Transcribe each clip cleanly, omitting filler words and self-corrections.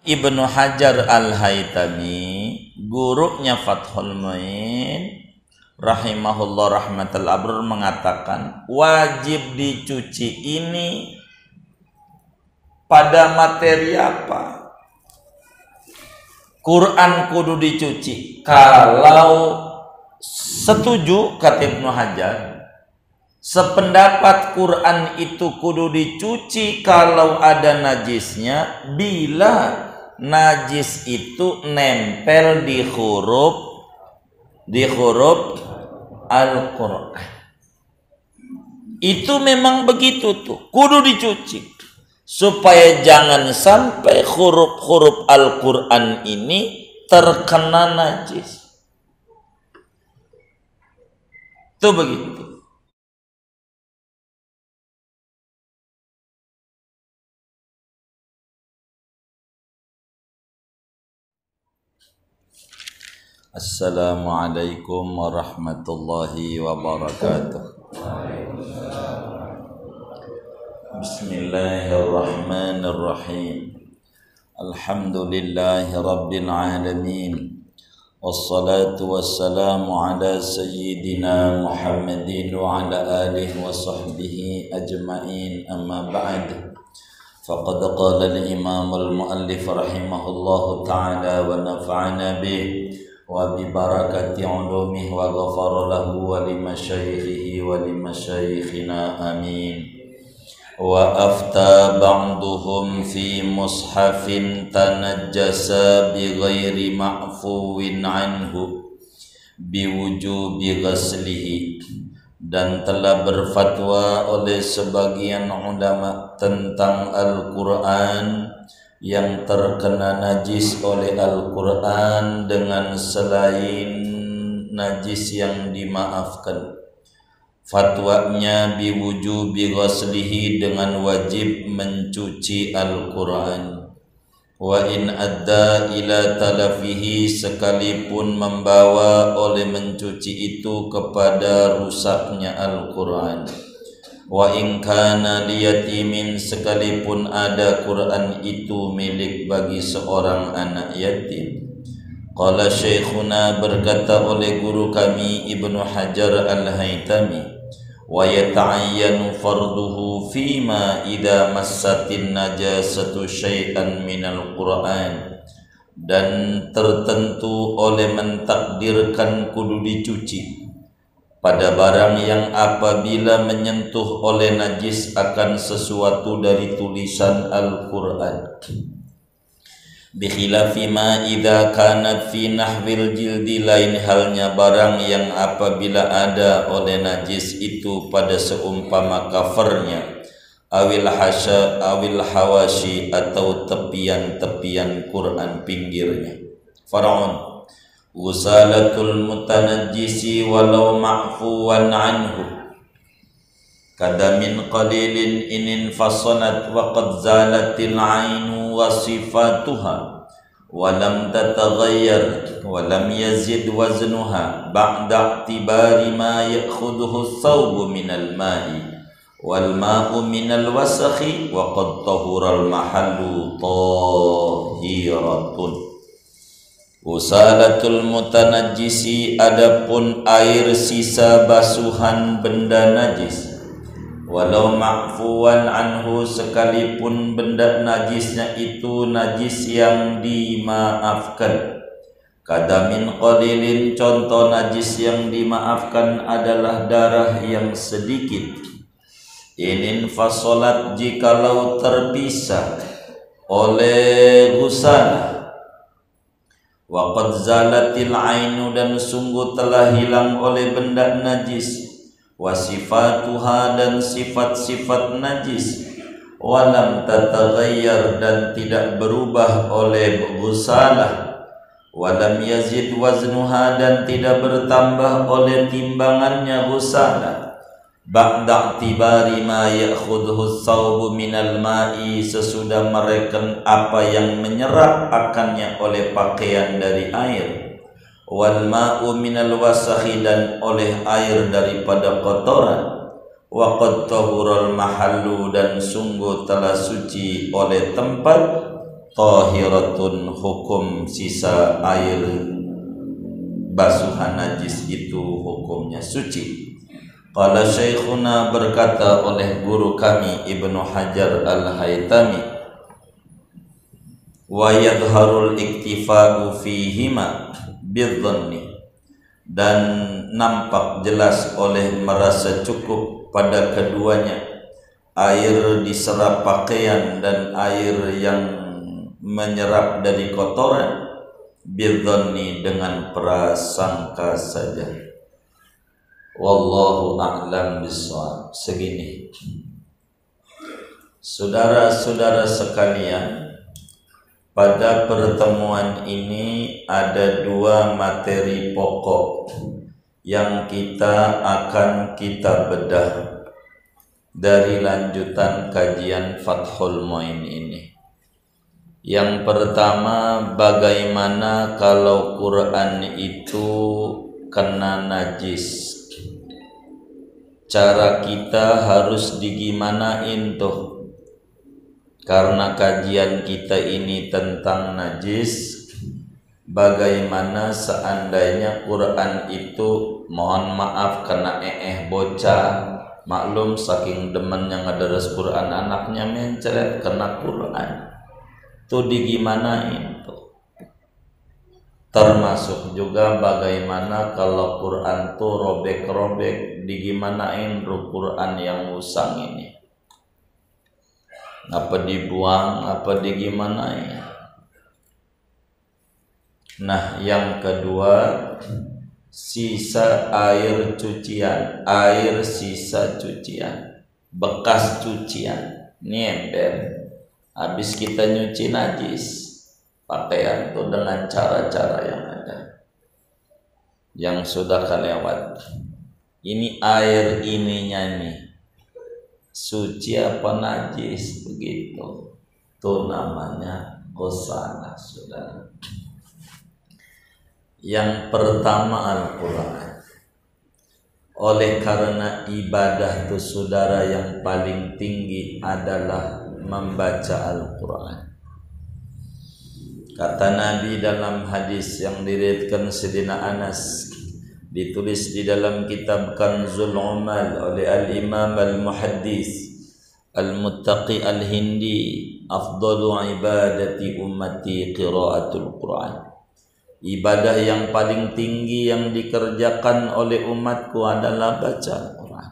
Ibnu Hajar Al-Haytami, gurunya Fathul Mu'in rahimahullah rahmatal abrur, mengatakan wajib dicuci ini pada materi apa? Quran kudu dicuci. Kalau setuju kata Ibnu Hajar, sependapat Quran itu kudu dicuci kalau ada najisnya, bila najis itu nempel di huruf Al-Quran. Itu memang begitu tuh, kudu dicuci supaya jangan sampai huruf-huruf Al-Quran ini terkena najis. Itu begitu. Assalamualaikum warahmatullahi wabarakatuh. Bismillahirrahmanirrahim. Alhamdulillahi rabbil alamin. Wassalatu wassalamu ala sayyidina Muhammadin wa ala alihi wa sahbihi ajma'in, amma ba'd. Faqad qala al-imam al-muallif rahimahullahu ta'ala wa nafa'ana bih wa bi barakati ulumihi wa ghafara lahu wa li masyayikhihi wa li masyayikhina amin. Wa afta ba'duhum fi mushafin tanajjasa bi ghairi ma'fuwin anhu bi wujubi ghaslihi, dan telah berfatwa oleh sebagian ulama tentang Al-Quran yang terkena najis oleh Al-Quran dengan selain najis yang dimaafkan. Fatwanya biwujubi ghaslihi, dengan wajib mencuci Al-Quran. Wa in adda ila talafihi, sekalipun membawa oleh mencuci itu kepada rusaknya Al-Quran. Wa in kana liyatimin, sekalipun ada Quran itu milik bagi seorang anak yatim. Qala syekhuna, berkata oleh guru kami Ibnu Hajar Al-Haytami, wa yata'ayyanu farduhu fima idza massatin najasatu syai'an minal Qur'an, dan tertentu oleh mentakdirkan kudu dicuci pada barang yang apabila menyentuh oleh najis akan sesuatu dari tulisan Al-Quran. Bikhilafi ma idza kanat fi nahwil jildi, lain halnya barang yang apabila ada oleh najis itu pada seumpama covernya, awil hawashi, atau tepian-tepian Quran pinggirnya. Faraun Ghusalatul mutanajjisi walau ma'fuwan anhu kadamin qalilin inin fasanat wa qad zalatil ainu wa sifatuha wa lam tataghayyar wa lam yazid waznuha ba'da i'tibari ma ya'khudhuhu thawbu minal ma'i wal ma'u minal wasakhi wa qad tahural mahallu tahiratun. Usalatul mutanajjisi, adapun air sisa basuhan benda najis, walau ma'fuwan anhu, sekalipun benda najisnya itu najis yang dimaafkan. Kadamin qalilin, contoh najis yang dimaafkan adalah darah yang sedikit. Inin fasolat, jikalau terpisah oleh gusalah. Wa qad zalatil ainu, dan sungguh telah hilang oleh benda najis. Wa sifatuha, dan sifat-sifat najis. Wa lam tataghayyar, dan tidak berubah oleh ghusalah. Wa lam yazid waznuha, dan tidak bertambah oleh timbangannya ghusalah. Ba'da i'tibari ma ya'khudhu thawbu minal ma'i, sesudah mereken apa yang menyerap akannya oleh pakaian dari air. Wal ma'u minal wasakhi, dan oleh air daripada kotoran. Wa qad tahural mahallu, dan sungguh telah suci oleh tempat. tahiratun, hukum sisa air basuhan najis itu hukumnya suci. Qala syekhuna, berkata oleh guru kami Ibnu Hajar Al-Haytami, wa yadharul iktifa'u fihima bidzanni, dan nampak jelas oleh merasa cukup pada keduanya, air diserap pakaian dan air yang menyerap dari kotoran, bidzanni, dengan prasangka saja. Wallahu a'lam bishawab. Segini, saudara-saudara sekalian, pada pertemuan ini ada dua materi pokok yang kita bedah dari lanjutan kajian Fathul Muin ini. Yang pertama, bagaimana kalau Quran itu kena najis, cara kita harus digimanain tuh, karena kajian kita ini tentang najis. Bagaimana seandainya Quran itu, mohon maaf, kena bocah, maklum saking demennya ngadaras Quran, anaknya mencret kena Quran, tuh digimanain tuh. Termasuk juga bagaimana kalau Quran tuh robek-robek, digimanain Quran yang usang ini, apa dibuang, apa digimanain. Nah, yang kedua, sisa air cucian, air sisa cucian, bekas cucian, nyember habis kita nyuci najis pakaian tuh dengan cara-cara yang ada, yang sudah kelewat. Ini air ininya nih, suci apa najis, begitu. Itu namanya ghusalah, saudara. Yang pertama Al-Quran. Oleh karena ibadah itu, saudara, yang paling tinggi adalah membaca Al-Quran. Kata Nabi dalam hadis yang diriwayatkan Sayyidina Anas, ditulis di dalam kitab Kanzul Umal oleh Al-Imam Al-Muhaddis Al-Muttaqi Al-Hindi, afdalu ibadati ummati qiraatul Quran. Ibadah yang paling tinggi yang dikerjakan oleh umatku adalah baca Quran.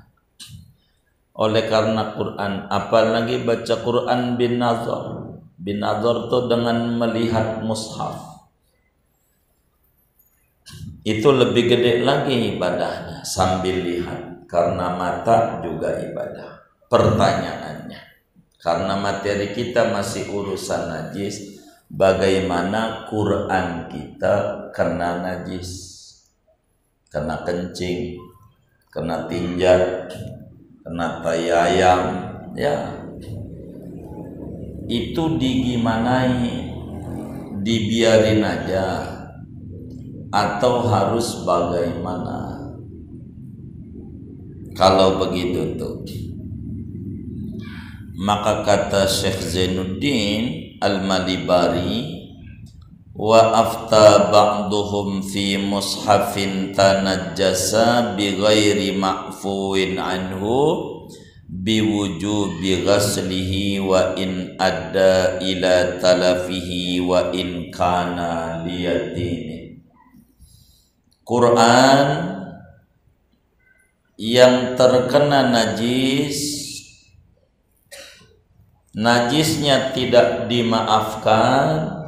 Oleh karena Quran, apalagi baca Quran bin nazar. Bin nazar itu dengan melihat mushaf, itu lebih gede lagi ibadahnya, sambil lihat, karena mata juga ibadah. Pertanyaannya, karena materi kita masih urusan najis, bagaimana Quran kita kena najis, kena kencing, kena tinja, kena tai ayam, ya, itu digimanai, dibiarin aja atau harus bagaimana? Kalau begitu tuh, maka kata Syekh Zainuddin Al-Malibari, wa afta ba'duhum fi mushafin tanajjasa bi ghairi ma'fuwin anhu biwujubi ghaslihi wa in adda ila talafihi wa in kana liyatini. Quran yang terkena najis, najisnya tidak dimaafkan,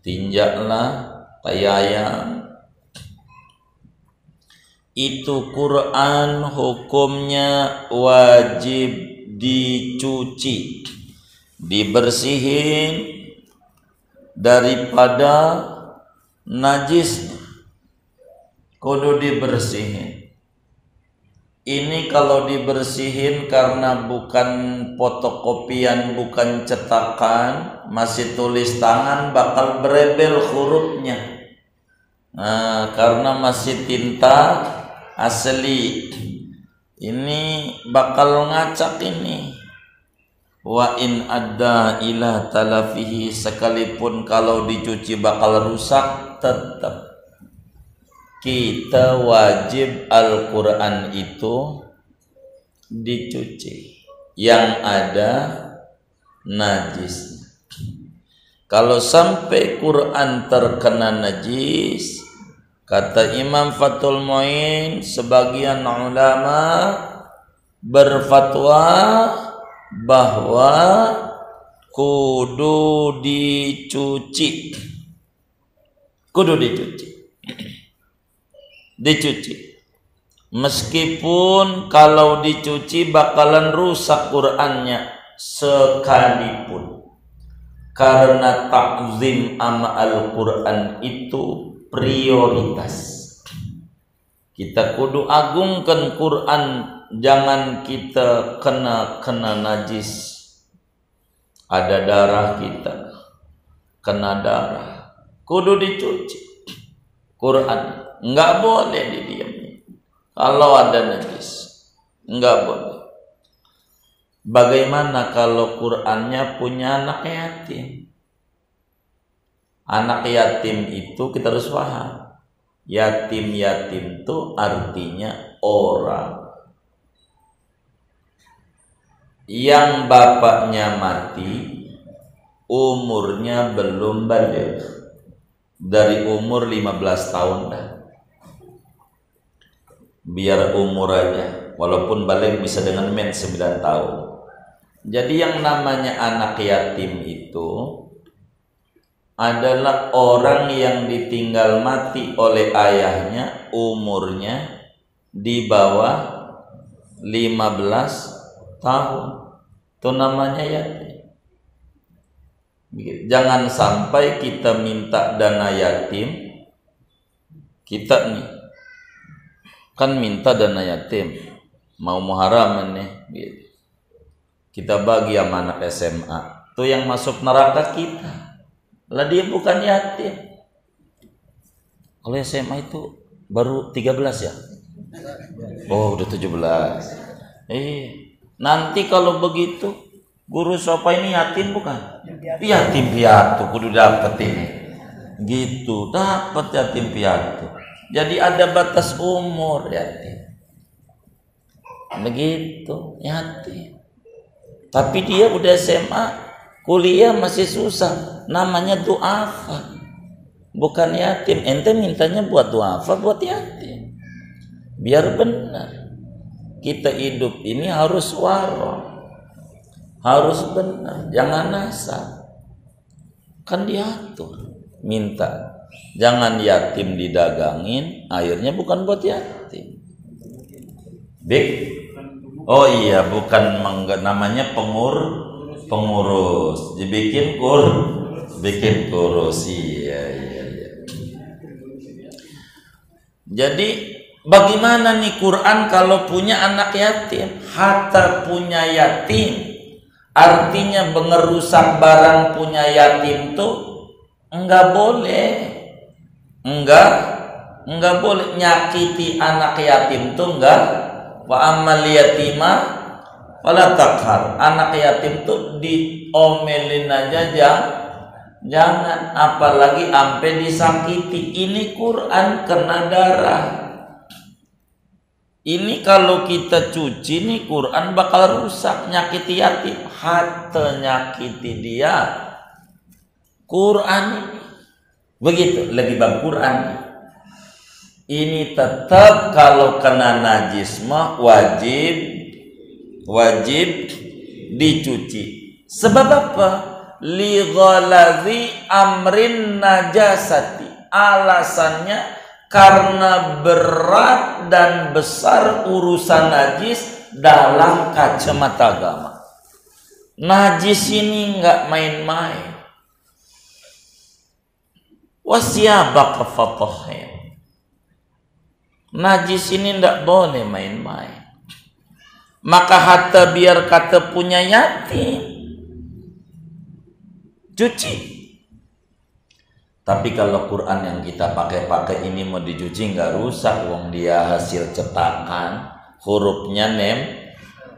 tinjaklah, tayayang, itu Quran hukumnya wajib dicuci, dibersihin daripada najisnya, kudu dibersihin. Ini kalau dibersihin karena bukan fotokopian, bukan cetakan, masih tulis tangan, bakal berebel hurufnya. Nah, karena masih tinta asli, ini bakal ngacak ini. Wa in adda ila talafihi, sekalipun kalau dicuci bakal rusak, tetap kita wajib Al-Quran itu dicuci yang ada najis. Kalau sampai Quran terkena najis, kata Imam Fathul Mu'in, sebagian ulama berfatwa bahwa kudu dicuci. Kudu dicuci. Meskipun kalau dicuci bakalan rusak Qur'annya sekalipun. Karena ta'zim ama Al-Quran itu prioritas. Kita kudu agungkan Quran, jangan kita kena najis. Ada darah kita, kena darah, kudu dicuci. Quran enggak boleh didiamin. Kalau ada najis, enggak boleh. Bagaimana kalau Qur'annya punya anak yatim? Anak yatim itu kita harus paham. Yatim itu artinya orang yang bapaknya mati, umurnya belum balik, dari umur 15 tahun dah. Biar umur aja, walaupun balik bisa dengan 9 tahun. Jadi yang namanya anak yatim itu adalah orang yang ditinggal mati oleh ayahnya, umurnya di bawah 15 tahun. Itu namanya yatim. Jangan sampai kita minta dana yatim, kita nih kan minta dana yatim, mau muharaman nih gitu. Kita bagi sama anak SMA, tuh yang masuk neraka kita. Lah dia bukan yatim. Kalau SMA itu baru 13 ya? Oh, udah 17. Nanti kalau begitu guru sopa ini yatim bukan? Yatim piatu kudu dapet ini. Gitu, dapat yatim piatu. Jadi ada batas umur yatim. Begitu, yatim. Tapi dia udah SMA, kuliah masih susah. Namanya du'afa, bukan yatim. Ente mintanya buat du'afa, buat yatim. Biar benar. Kita hidup ini harus waro, harus benar, jangan asal. Kan diatur. Minta, jangan yatim didagangin, airnya bukan buat yatim. Oh iya, bukan namanya pengurus. Dibikin kurus. Iya. Jadi bagaimana nih Quran kalau punya anak yatim? Hatta punya yatim, artinya mengerusak barang punya yatim tuh enggak boleh. Enggak boleh nyakiti anak yatim tuh enggak. Wa ammal yatima wala taqhar. Anak yatim tuh diomelin aja jangan, apalagi sampai disakiti. Ini Quran kena darah. Ini kalau kita cuci nih Quran bakal rusak, nyakiti yatim, hatta nyakiti dia. Quran ini begitu lagi bab Quran. Ini tetap kalau kena najis mah wajib dicuci. Sebab apa? Li ghalazi amrin najasati. Alasannya karena berat dan besar urusan najis dalam kacamata agama. Najis ini enggak main-main. Wasyabaka fatahhir. Najis ini tidak boleh main-main. Maka hatta biar kata punya yatim, cuci. Tapi kalau Quran yang kita pakai ini mau dicuci nggak rusak, wong dia hasil cetakan, hurufnya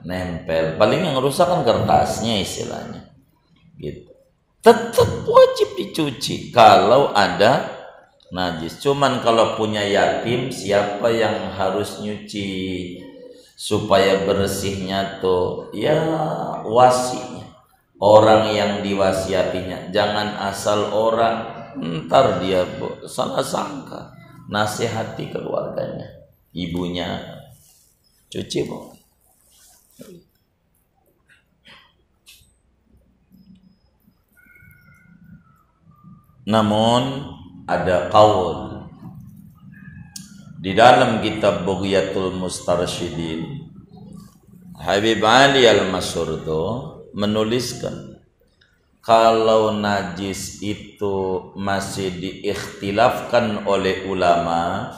nempel. Paling yang rusak kan kertasnya istilahnya. Gitu. Tetap wajib dicuci kalau ada najis. Cuman kalau punya yatim, siapa yang harus nyuci supaya bersihnya tuh? Ya wasinya, orang yang diwasiatinya. Jangan asal orang, ntar dia salah sangka. Nasihati keluarganya, ibunya, cuci bu. Namun ada qaul di dalam kitab Bughyatul Mustarsyidin, Habib Ali Al-Masyhur menuliskan kalau najis itu masih diikhtilafkan oleh ulama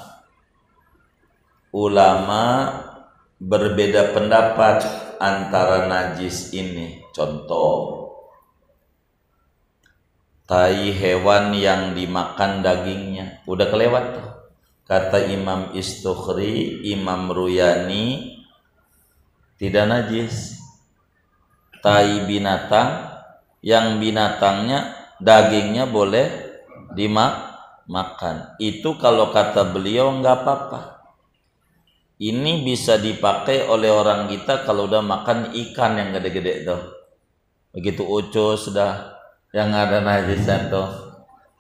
berbeda pendapat antara najis ini. Contoh, tai hewan yang dimakan dagingnya udah kelewat tuh. Kata Imam Istukhri, Imam Ruyani, tidak najis. Tai binatang yang binatangnya dagingnya boleh dimakan. Itu kalau kata beliau nggak apa-apa. Ini bisa dipakai oleh orang kita kalau udah makan ikan yang gede-gede tuh. Begitu ucus sudah yang ada najisan tuh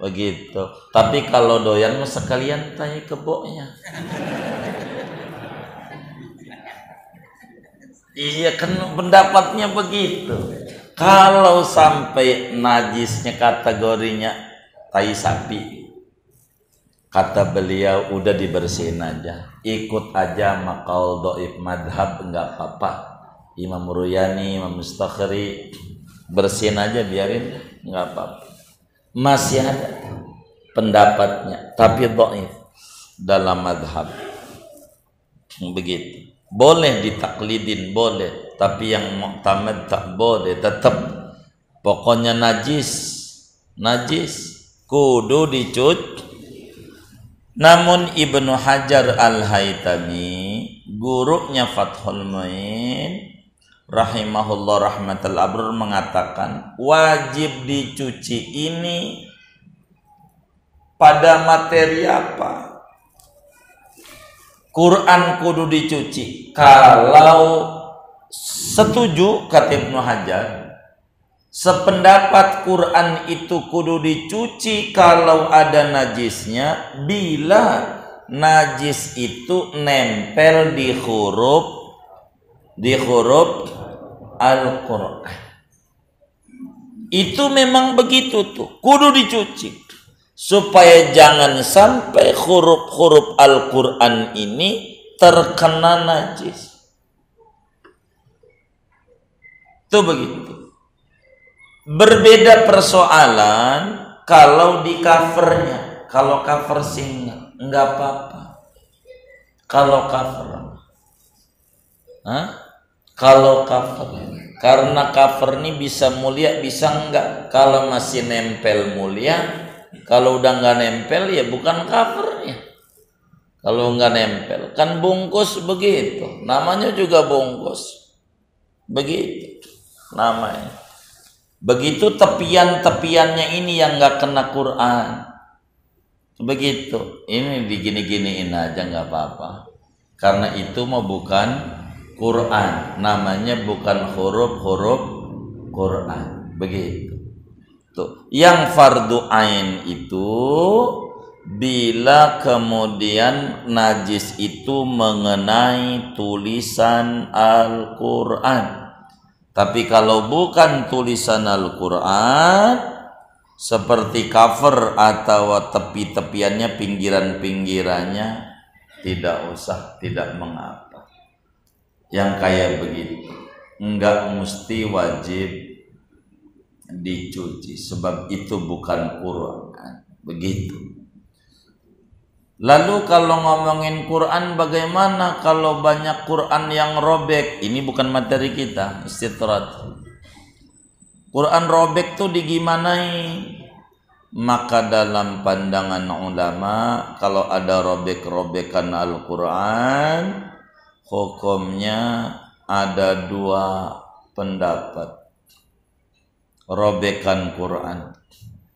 begitu. Tapi kalau doyan sekalian tai keboknya. Iya kan pendapatnya begitu. Kalau sampai najisnya kategorinya tai sapi, kata beliau udah dibersihin aja, ikut aja maqal dhaif madhab, enggak apa-apa. Imam Ruyani, Imam Mustakhri, bersihin aja, biarin, enggak apa-apa. Masih ada pendapatnya, tapi dhaif dalam madhab. Begitu. Boleh ditaklidin, boleh, tapi yang mu'tamad tak boleh. Tetap pokoknya najis kudu dicuci. Namun Ibnu Hajar Al-Haytami, gurunya Fathul Mu'in rahimahullah rahmatal abrur, mengatakan wajib dicuci ini pada materi apa? Quran kudu dicuci. Kalau setuju kata Ibnu Hajar, sependapat Quran itu kudu dicuci kalau ada najisnya, bila najis itu nempel di huruf Al-Quran. Itu memang begitu tuh, kudu dicuci. Supaya jangan sampai huruf-huruf Al-Quran ini terkena najis. Itu begitu. Berbeda persoalan kalau di covernya. Kalau cover sih enggak apa-apa. Kalau cover, kalau cover, karena cover ini bisa mulia, bisa enggak. Kalau masih nempel mulia. Kalau udah nggak nempel ya bukan covernya. Kalau nggak nempel kan bungkus begitu, namanya juga bungkus begitu namanya. Begitu tepian-tepiannya ini yang nggak kena Quran begitu, ini digini-giniin aja nggak apa-apa, karena itu mau bukan Quran, namanya bukan huruf-huruf Quran begitu. Yang fardu ain itu bila kemudian najis itu mengenai tulisan Al-Quran. Tapi kalau bukan tulisan Al-Quran, seperti cover atau tepi-tepiannya, pinggiran-pinggirannya, tidak usah, tidak mengapa. Yang kayak begitu enggak mesti wajib dicuci, sebab itu bukan Quran begitu. Lalu kalau ngomongin Quran, bagaimana kalau banyak Quran yang robek? Ini bukan materi kita, istitrat. Quran robek tuh digimanai? Maka dalam pandangan ulama, kalau ada robek-robekan Al-Quran, hukumnya ada dua pendapat. Robekan Quran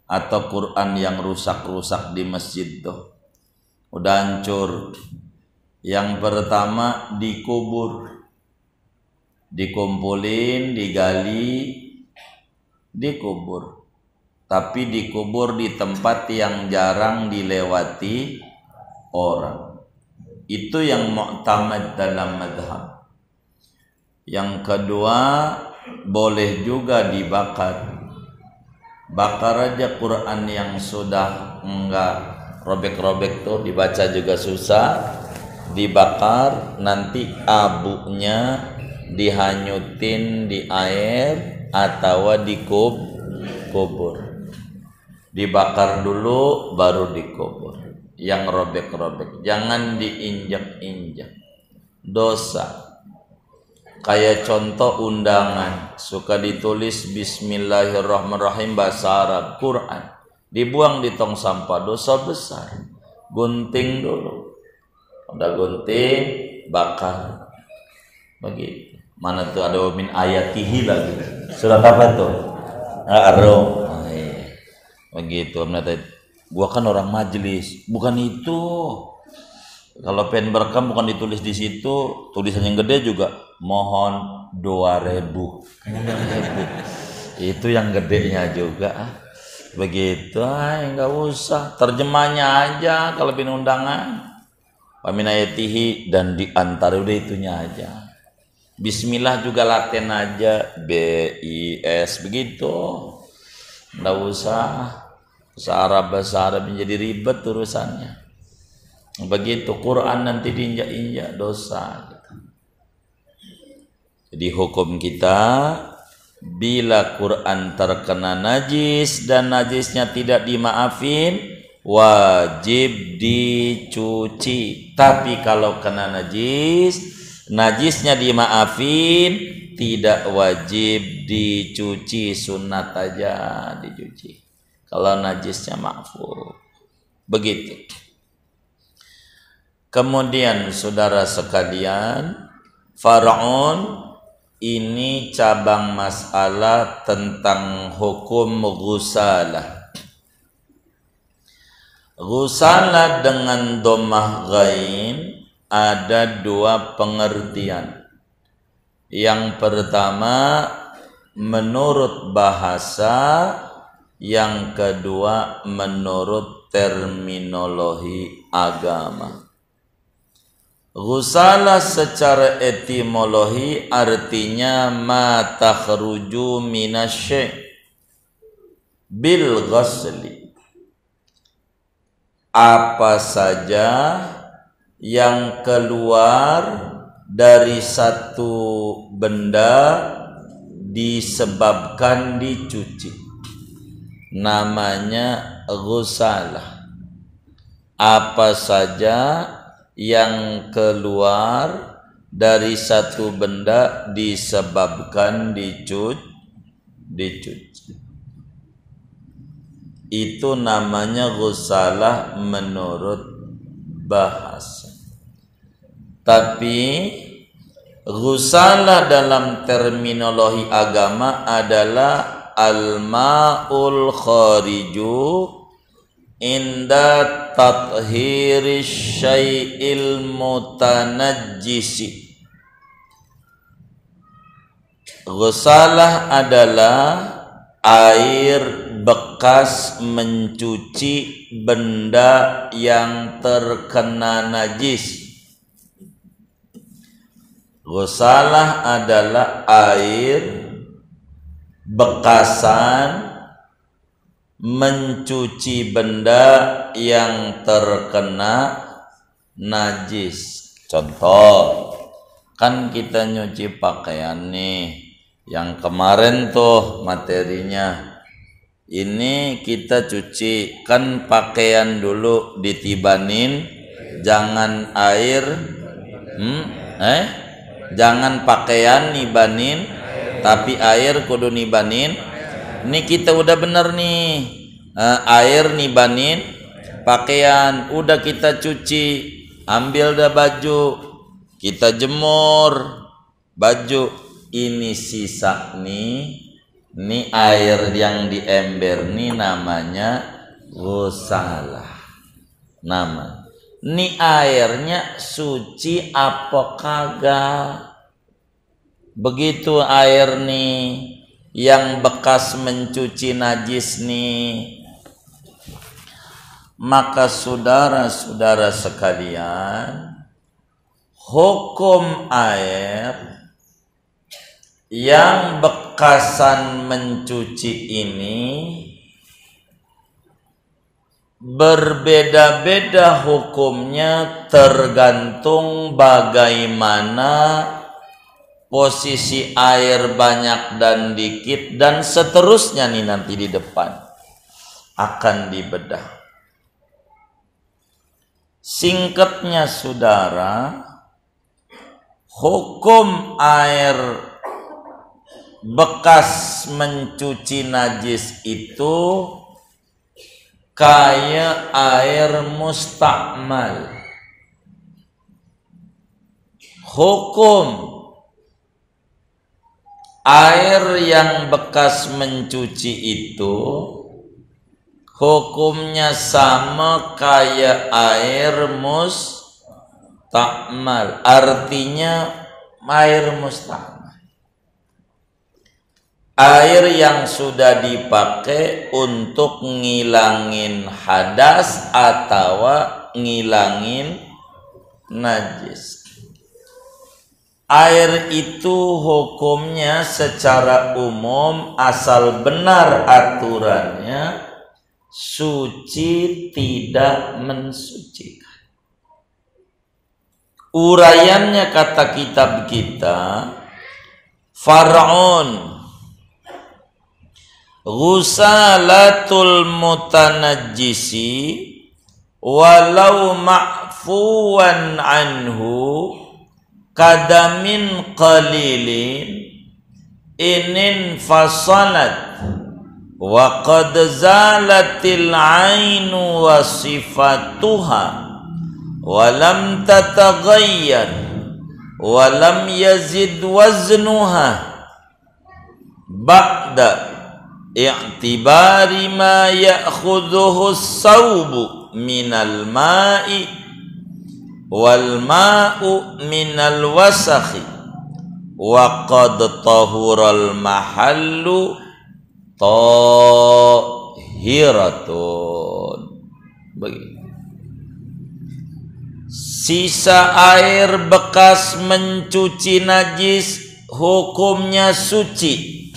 atau Quran yang rusak-rusak di masjid tuh udah hancur. Yang pertama dikubur, dikumpulin, digali, dikubur. Tapi dikubur di tempat yang jarang dilewati orang. Itu yang mu'tamad dalam madhab. Yang kedua, boleh juga dibakar. Bakar aja Quran yang sudah enggak robek-robek tuh, dibaca juga susah. Dibakar, nanti abunya dihanyutin di air atau dikubur. Dibakar dulu baru dikubur. Yang robek-robek jangan diinjak-injak, dosa. Kayak contoh undangan suka ditulis Bismillahirrahmanirrahim bahasa Arab Quran, dibuang di tong sampah, dosa besar. Gunting dulu, udah gunting bakar. Begitu. Mana tuh ada min ayatihi lagi. Surat apa tuh? Ar-Rum. Oh, iya. Begitu. Gua kan orang majelis, bukan itu. Kalau pen berkam bukan ditulis di situ, tulisan yang gede juga mohon 2.000. Itu yang gedenya juga. Begitu, enggak usah. Terjemahnya aja kalau pin undangan. Wamin ayatihi dan diantar udah itunya aja. Bismillah juga laten aja, BIS begitu. Enggak usah bahasa Arab menjadi ribet urusannya. Begitu Quran nanti diinjak-injak, dosa gitu. Jadi hukum kita, bila Quran terkena najis dan najisnya tidak dimaafin, wajib dicuci. Tapi kalau kena najis, najisnya dimaafin, tidak wajib dicuci, sunat aja dicuci. Kalau najisnya ma'fu. Begitu. Kemudian saudara sekalian, far'un ini cabang masalah tentang hukum ghusalah. Ghusalah dengan dhammah ghain ada dua pengertian. Yang pertama menurut bahasa, yang kedua menurut terminologi agama. Ghusalah secara etimologi artinya ma takhruju minasy bil ghasli. Apa saja yang keluar dari satu benda disebabkan dicuci, namanya ghusalah. Apa saja yang keluar dari satu benda disebabkan dicuci, itu namanya ghusalah menurut bahasa. Tapi ghusalah dalam terminologi agama adalah al-ma'ul khariju inda tathhiri syai'il mutanajjisi. Ghusalah adalah air bekas mencuci benda yang terkena najis. Ghusalah adalah air bekasan mencuci benda yang terkena najis. Contoh, kan kita nyuci pakaian nih, yang kemarin tuh materinya. Ini kita cuci, kan pakaian dulu ditibanin, jangan air, jangan pakaian nibanin, tapi air kudu nibanin. Ini kita udah bener nih, air nibanin pakaian, udah kita cuci, ambil dah baju, kita jemur, baju ini sisa nih air yang di ember nih namanya ghusalah. Nama nih airnya suci apa kagak? Begitu air nih yang bekas mencuci najis nih, maka saudara-saudara sekalian, hukum air yang bekasan mencuci ini berbeda-beda hukumnya tergantung bagaimana posisi air banyak dan dikit dan seterusnya nih nanti di depan akan dibedah. Singkatnya saudara, hukum air bekas mencuci najis itu kayak air mustakmal. Hukum air yang bekas mencuci itu hukumnya sama kayak air mustakmal. Artinya air mustakmal, air yang sudah dipakai untuk ngilangin hadas atau ngilangin najis. Air itu hukumnya secara umum asal benar aturannya suci tidak mensucikan. Uraiannya kata kitab kita, far'un ghusalatul mutanajjisi walau ma'fuwan anhu kadamin qalilin inin fasalat wa qad zalatil ainu wa sifatuha wa lam tataghayyar wa lam yazid waznuha ba'da i'tibari ma ya'khudhuhu as-sawbu minal ma'i wal ma'u minal wasakhi wa qad tahural mahallu tahiratun. Begitu. Sisa air bekas mencuci najis hukumnya suci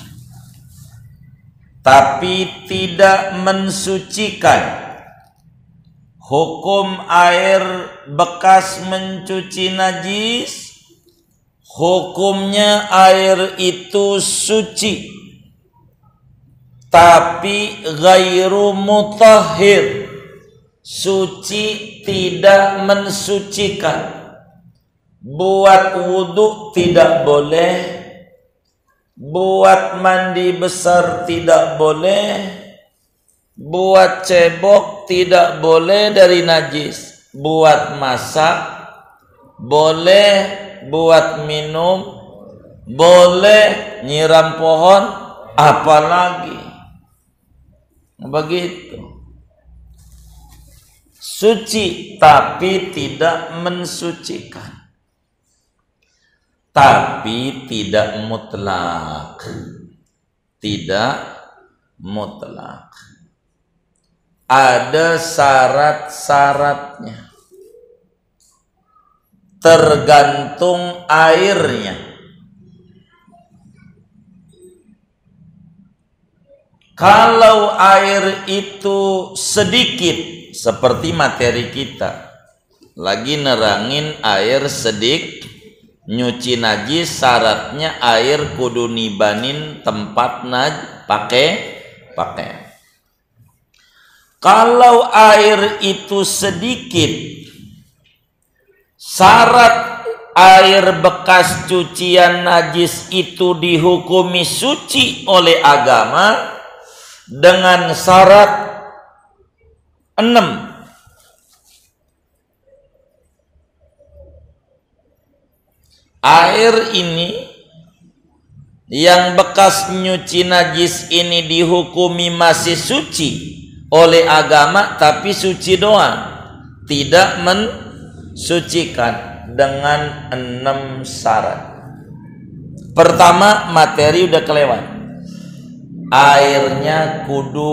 tapi tidak mensucikan. Hukum air bekas mencuci najis hukumnya air itu suci tapi ghairu mutahhir, suci tidak mensucikan. Buat wudhu tidak boleh, buat mandi besar tidak boleh, buat cebok tidak boleh dari najis, buat masak boleh, buat minum boleh, nyiram pohon apalagi. Begitu. Suci tapi tidak mensucikan, tapi tidak mutlak, tidak mutlak. Ada syarat-syaratnya, tergantung airnya. Kalau air itu sedikit, seperti materi kita lagi nerangin air sedikit nyuci najis, syaratnya air kudu nibanin tempat pakai. Kalau air itu sedikit, syarat air bekas cucian najis itu dihukumi suci oleh agama dengan syarat 6. Air ini yang bekas nyuci najis ini dihukumi masih suci oleh agama, tapi suci doang, tidak mensucikan dengan 6 syarat. Pertama, materi udah kelewat. Airnya kudu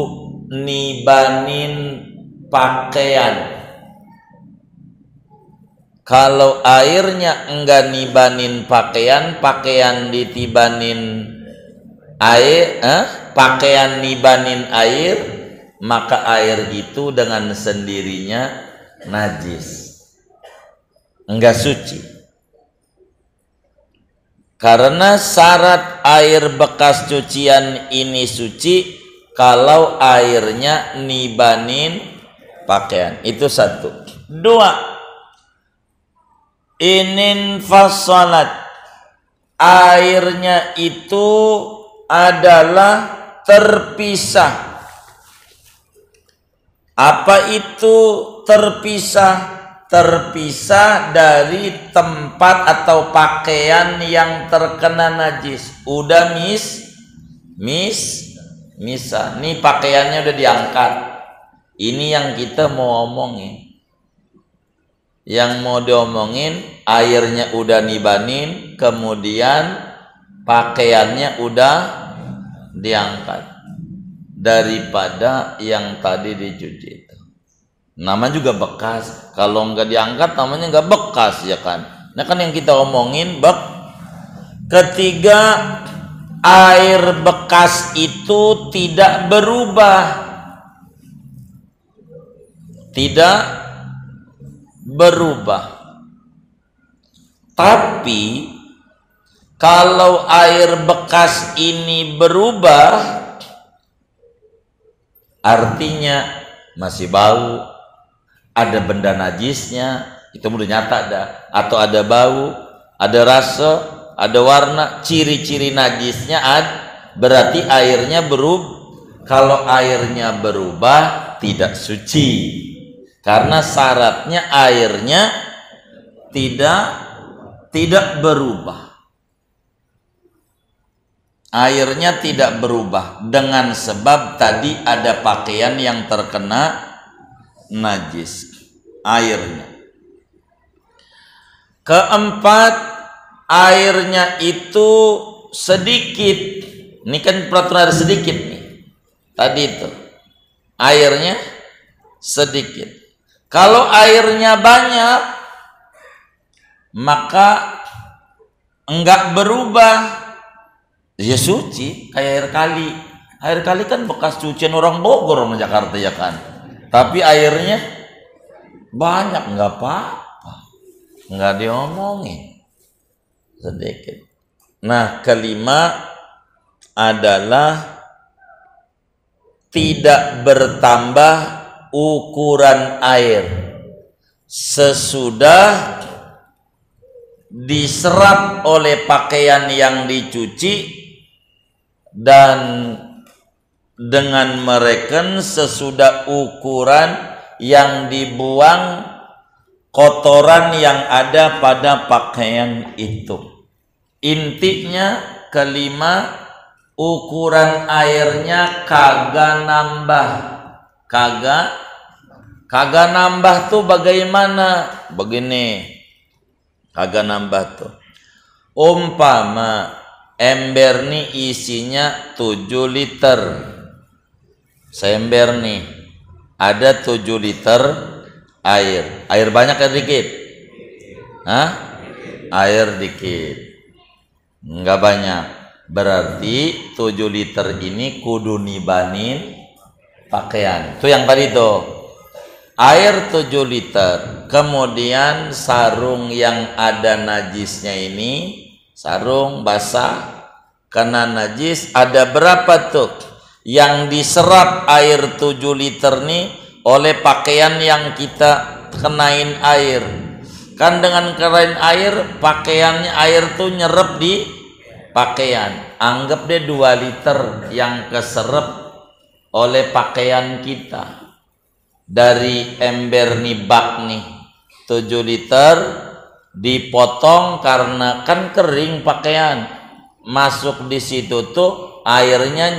nibanin pakaian. Kalau airnya enggak nibanin pakaian, pakaian ditibanin air, pakaian nibanin air, maka air itu dengan sendirinya najis, enggak suci. Karena syarat air bekas cucian ini suci kalau airnya nibanin pakaian. Itu 1. 2, inin fasalat, airnya itu adalah terpisah. Apa itu terpisah? Terpisah dari tempat atau pakaian yang terkena najis. Udah misah. Nih pakaiannya udah diangkat. Ini yang kita mau omongin. Yang mau diomongin, airnya udah nibanin, kemudian pakaiannya udah diangkat daripada yang tadi dicuci itu. Nama juga bekas. Kalau nggak diangkat namanya nggak bekas, ya kan? Nah kan yang kita omongin ketiga, air bekas itu tidak berubah. Tidak berubah. Tapi kalau air bekas ini berubah, artinya masih bau, ada benda najisnya, itu udah nyata dah. Atau ada bau, ada rasa, ada warna, ciri-ciri najisnya berarti airnya berubah. Kalau airnya berubah tidak suci. Karena syaratnya airnya tidak berubah. Airnya tidak berubah dengan sebab tadi ada pakaian yang terkena najis airnya. Keempat, airnya itu sedikit. Ini kan peraturan ada sedikit nih. Tadi itu airnya sedikit. Kalau airnya banyak, maka enggak berubah, ya suci. Kayak air kali. Air kali kan bekas cucian orang Bogor sama Jakarta, ya kan. Tapi airnya banyak, enggak apa-apa, enggak diomongin, sedikit. Nah, kelima adalah tidak bertambah ukuran air sesudah diserap oleh pakaian yang dicuci dan dengan mereken sesudah ukuran yang dibuang kotoran yang ada pada pakaian itu. Intinya kelima, ukuran airnya kagak nambah. Kagak nambah tuh bagaimana? Begini, kagak nambah tuh. Umpama ember nih isinya 7 liter. Seember nih ada 7 liter air. Air banyak atau dikit? Air dikit, enggak banyak. Berarti 7 liter ini kudu nibanin pakaian. Itu yang tadi tuh. Air 7 liter. Kemudian sarung yang ada najisnya ini, sarung basah kena najis, ada berapa tuh yang diserap air 7 liter nih oleh pakaian yang kita kenain air. Kan dengan kenain air, pakaiannya air tuh nyerap di pakaian. Anggap deh 2 liter yang keserap oleh pakaian kita dari ember nih, bak nih 7 liter dipotong karena kan kering pakaian, masuk di situ tuh airnya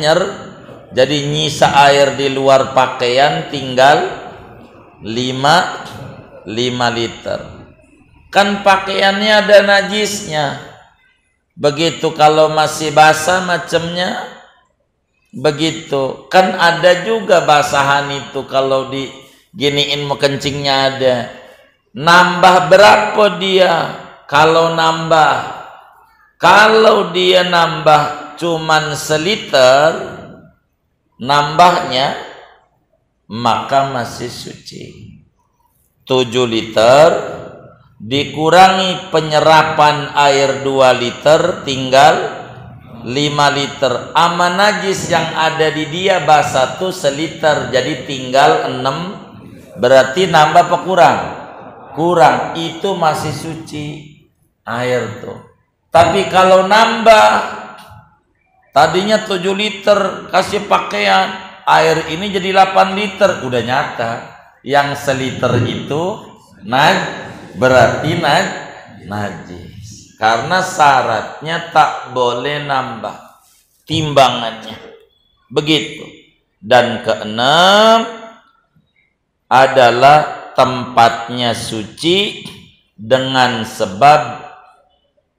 jadi nyisa air di luar pakaian tinggal 5 liter. Kan pakaiannya ada najisnya. Begitu kalau masih basah macamnya begitu. Kan ada juga basahan itu kalau diginiin mau kencingnya ada. Nambah berapa dia? Kalau dia nambah cuman seliter nambahnya, maka masih suci. 7 liter dikurangi penyerapan air 2 liter tinggal 5 liter. Ama najis yang ada di dia basah tuh seliter, jadi tinggal 6. Berarti nambah apa kurang? Kurang. Itu masih suci air tuh. Tapi kalau nambah, tadinya 7 liter kasih pakaian, air ini jadi 8 liter, udah nyata yang seliter itu berarti najis. Karena syaratnya tak boleh nambah timbangannya. Begitu. Dan keenam adalah tempatnya suci dengan sebab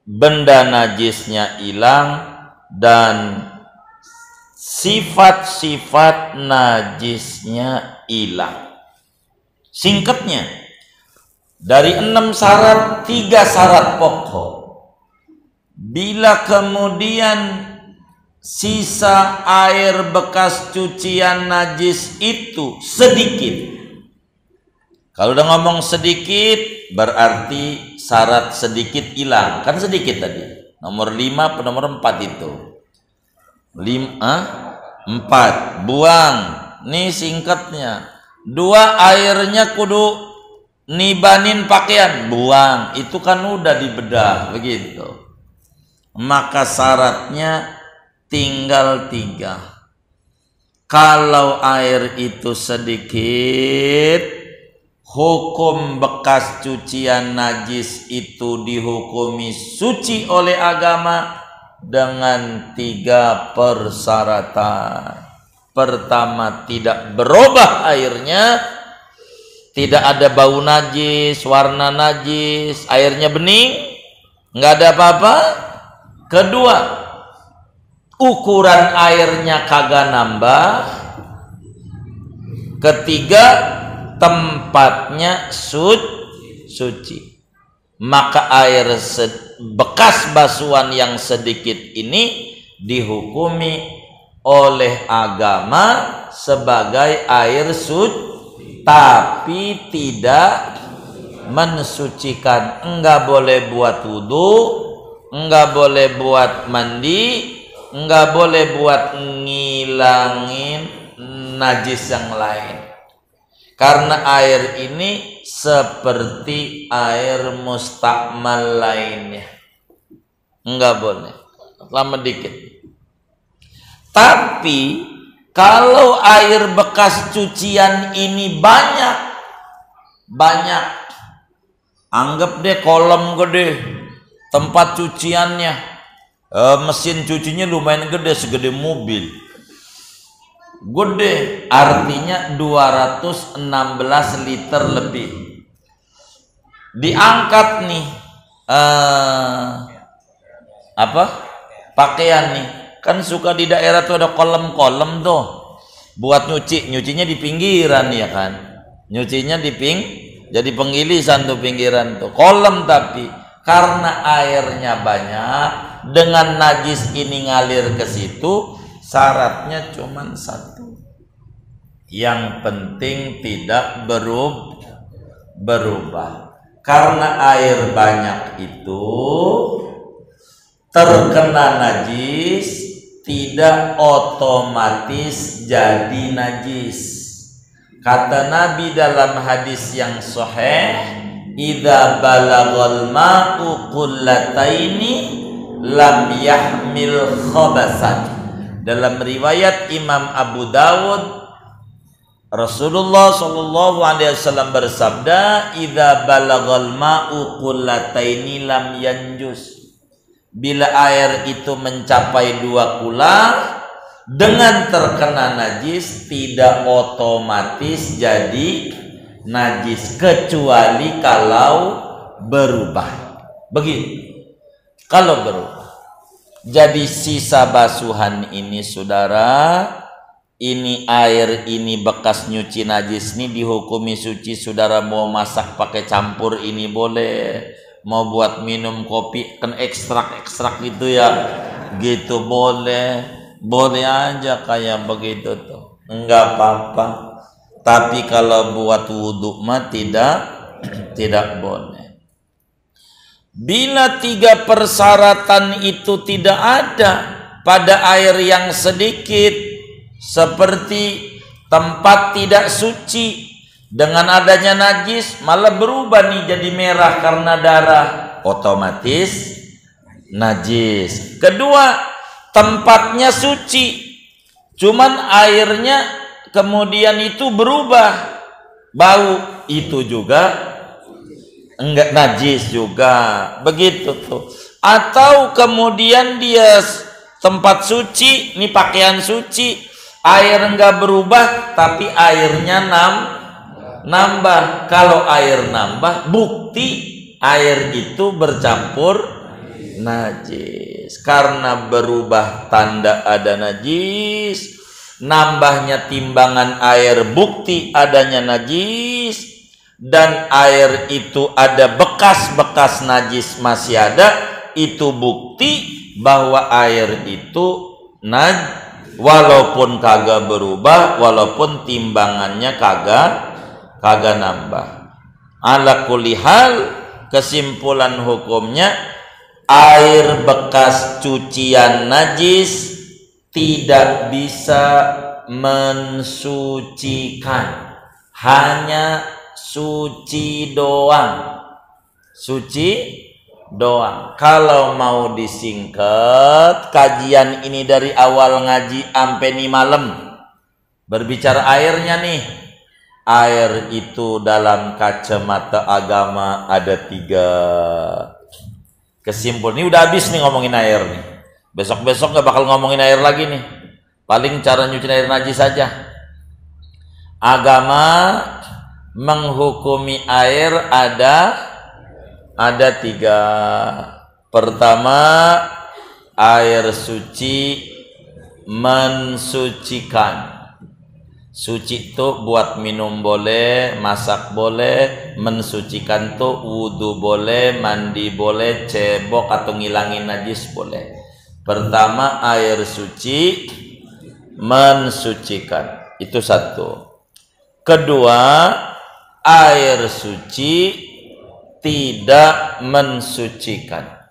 benda najisnya hilang dan sifat-sifat najisnya hilang. Singkatnya, dari 6 syarat 3 syarat pokok. Bila kemudian sisa air bekas cucian najis itu sedikit, kalau udah ngomong sedikit berarti syarat sedikit hilang. Kan sedikit tadi. Nomor 5 atau nomor 4 itu. 4. Buang. Nih singkatnya. 2 airnya kudu nibanin pakaian. Buang. Itu kan udah dibedah. Begitu. Maka syaratnya tinggal 3. Kalau air itu sedikit, hukum bekas cucian najis itu dihukumi suci oleh agama dengan 3 persyaratan. Pertama, tidak berubah airnya, tidak ada bau najis, warna najis, airnya bening, nggak ada apa-apa. Kedua, ukuran airnya kagak nambah. Ketiga, tempatnya suci. Maka air bekas basuhan yang sedikit ini dihukumi oleh agama sebagai air suci, tapi tidak mensucikan. Enggak boleh buat wudu, enggak boleh buat mandi, enggak boleh buat ngilangin najis yang lain. Karena air ini seperti air mustakmal lainnya. Enggak boleh. Lama dikit. Tapi kalau air bekas cucian ini banyak, anggap deh kolam gede, tempat cuciannya, mesin cucinya lumayan gede, segede mobil. Gede, artinya 216 liter lebih. Diangkat nih pakaian nih. Kan suka di daerah tuh ada kolam-kolam tuh. Buat nyucinya di pinggiran ya kan. Nyucinya jadi penggilisan tuh pinggiran tuh. Kolam, tapi karena airnya banyak, dengan najis ini ngalir ke situ, syaratnya cuma 1. Yang penting tidak berubah. Karena air banyak itu terkena najis, tidak otomatis jadi najis. Kata Nabi dalam hadis yang sahih, idza balagal ma'u qullataini lam yahmil khabasan. Dalam riwayat Imam Abu Dawud, Rasulullah sallallahu alaihi wasallam bersabda, idza balagal ma'u qullataini lam yanjus. Bila air itu mencapai 2 kula dengan terkena najis, tidak otomatis jadi najis kecuali kalau berubah. Begitu. Kalau berubah. Jadi sisa basuhan ini saudara, ini air ini bekas nyuci najis ini dihukumi suci. Saudara mau masak pakai campur ini boleh. Mau buat minum kopi kan ekstrak gitu ya, gitu boleh aja kayak begitu tuh, enggak apa-apa. Tapi kalau buat wudhu mah tidak boleh. Bila 3 persyaratan itu tidak ada pada air yang sedikit, seperti tempat tidak suci, dengan adanya najis malah berubah nih jadi merah karena darah, otomatis najis. Kedua, tempatnya suci, cuman airnya kemudian itu berubah bau, itu juga enggak, najis juga. Begitu tuh. Atau kemudian dia tempat suci, ini pakaian suci, air enggak berubah tapi airnya nambah. Kalau air nambah, bukti air itu bercampur najis. Karena berubah tanda ada najis, nambahnya timbangan air bukti adanya najis, dan air itu ada bekas-bekas najis masih ada, itu bukti bahwa air itu walaupun kagak berubah, walaupun timbangannya kagak nambah. Ala kulli hal, kesimpulan hukumnya, air bekas cucian najis tidak bisa mensucikan, hanya suci doang. Kalau mau disingkat, kajian ini dari awal ngaji sampai nih malam berbicara airnya nih. Air itu dalam kacamata agama ada 3 kesimpulan. Ini udah habis nih ngomongin air nih. Besok-besok gak bakal ngomongin air lagi nih. Paling cara nyuci air najis saja. Agama menghukumi air ada 3. Pertama, air suci mensucikan. Suci itu buat minum boleh, masak boleh, mensucikan tuh wudu boleh, mandi boleh, cebok atau ngilangin najis boleh. Pertama, air suci mensucikan. Itu 1. Kedua, air suci tidak mensucikan.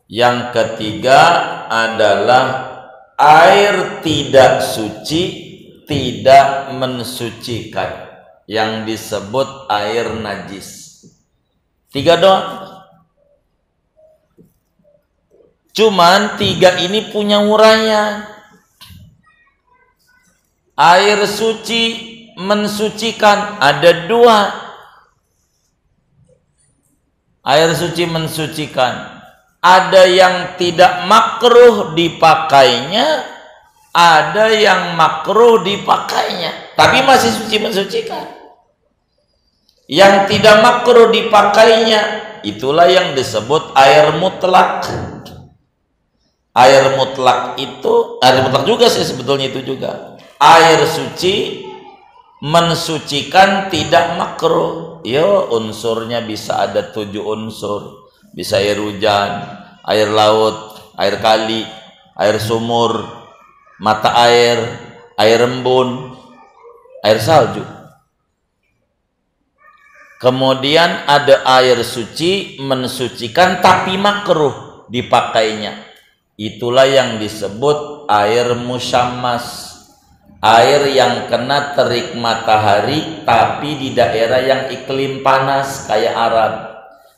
Yang ketiga adalah air tidak suci tidak mensucikan, yang disebut air najis. 3 doang. Cuman 3 ini punya uraian. Air suci mensucikan ada 2. Air suci mensucikan, ada yang tidak makruh dipakainya, ada yang makruh dipakainya, tapi masih suci mensucikan. Yang tidak makruh dipakainya, itulah yang disebut air mutlak. Air mutlak itu, air mutlak juga sih sebetulnya itu juga. Air suci mensucikan tidak makruh. Yo, unsurnya bisa ada 7 unsur. Bisa air hujan, air laut, air kali, air sumur, mata air, air embun, air salju. Kemudian ada air suci mensucikan tapi makruh dipakainya. Itulah yang disebut air musyammas. Air yang kena terik matahari tapi di daerah yang iklim panas kayak Arab.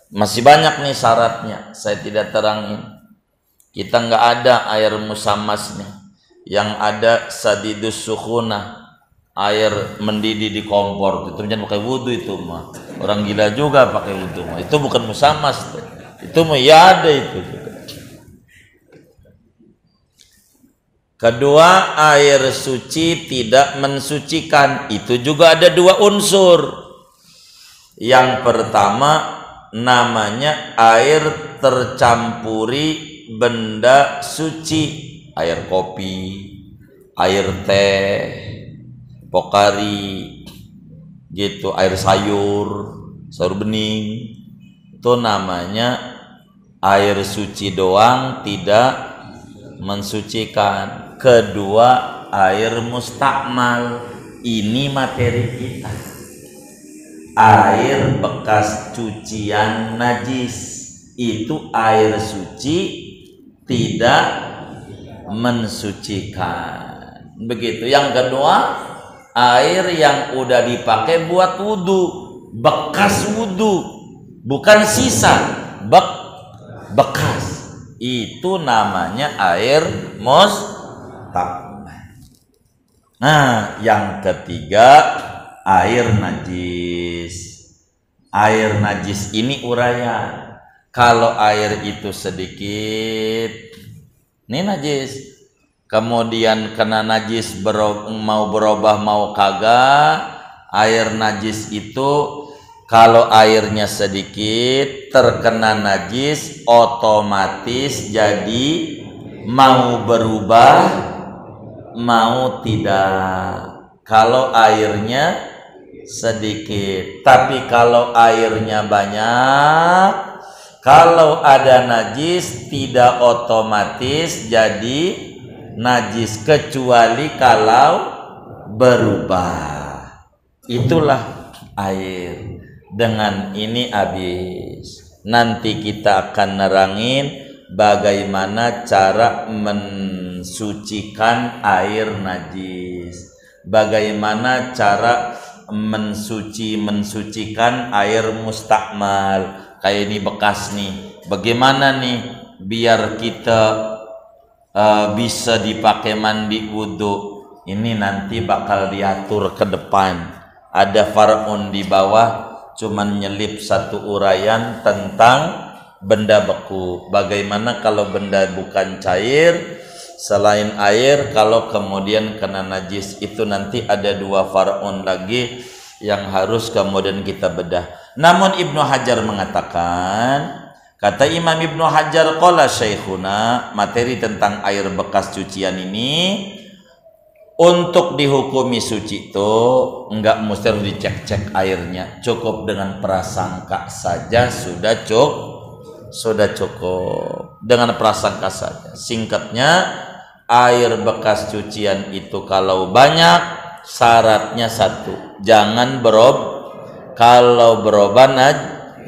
Masih banyak nih syaratnya, saya tidak terangin. Kita nggak ada air musammasnya. Yang ada sadidus sukhunah, air mendidih di kompor itu jangan pakai wudu itu mah. Orang gila juga pakai wudu mah. Itu bukan musamas. Itu mah ya ada itu juga. Kedua, air suci tidak mensucikan. Itu juga ada dua unsur. Yang pertama namanya air tercampuri benda suci, air kopi, air teh, pokari, gitu, air sayur bening. Itu namanya air suci doang, tidak mensucikan. Kedua, air mustakmal. Ini materi kita. Air bekas cucian najis itu air suci tidak mensucikan. Begitu. Yang kedua, air yang udah dipakai buat wudu, bekas wudu, bukan sisa, bekas. Itu namanya air mustakmal. Nah, yang ketiga, air najis. Air najis ini uraian. Kalau air itu sedikit, ini najis. Kemudian kena najis mau berubah mau kagak. Air najis itu kalau airnya sedikit terkena najis otomatis jadi mau berubah mau tidak. Kalau airnya sedikit, tapi kalau airnya banyak, kalau ada najis tidak otomatis jadi najis kecuali kalau berubah. Itulah air. Dengan ini habis. Nanti kita akan nerangin bagaimana cara mensucikan air najis. Bagaimana cara mensucikan air mustakmal. Kayak ini bekas nih. Bagaimana nih biar kita bisa dipakai mandi wudu. Ini nanti bakal diatur ke depan. Ada far'un di bawah, cuman nyelip satu uraian tentang benda beku. Bagaimana kalau benda bukan cair selain air, kalau kemudian kena najis, itu nanti ada dua far'un lagi yang harus kemudian kita bedah. Namun Ibnu Hajar mengatakan, kata Imam Ibnu Hajar, qala syekhuna, materi tentang air bekas cucian ini untuk dihukumi suci itu enggak mesti harus dicek-cek airnya, cukup dengan prasangka saja sudah cukup dengan prasangka saja. Singkatnya, air bekas cucian itu kalau banyak syaratnya satu, jangan kalau berubah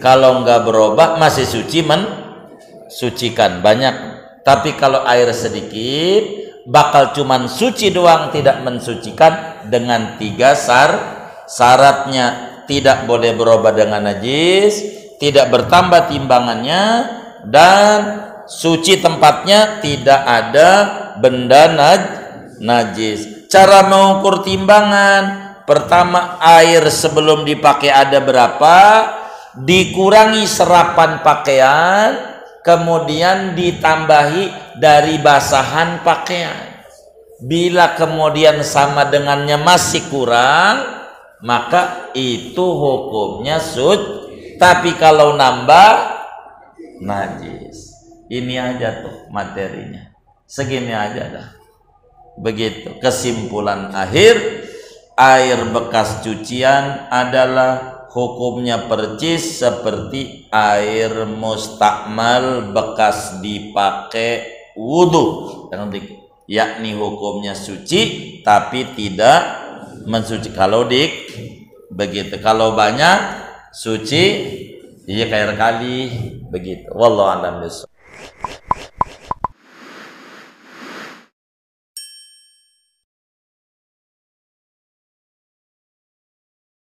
kalau enggak berubah masih suci mensucikan banyak. Tapi kalau air sedikit bakal cuman suci doang tidak mensucikan dengan 3 syaratnya. Tidak boleh berubah dengan najis, tidak bertambah timbangannya, dan suci tempatnya, tidak ada benda najis. Cara mengukur timbangan, pertama air sebelum dipakai ada berapa, dikurangi serapan pakaian, kemudian ditambahi dari basahan pakaian. Bila kemudian sama dengannya masih kurang, maka itu hukumnya suci. Tapi kalau nambah, najis. Ini aja tuh materinya. Segini aja dah. Begitu. Kesimpulan akhir, air bekas cucian adalah hukumnya percis seperti air mustakmal bekas dipakai wudu, yakni hukumnya suci tapi tidak mensuci. Kalau begitu, kalau banyak suci, iya kayak kali begitu. Wallahu a'lam bishawab.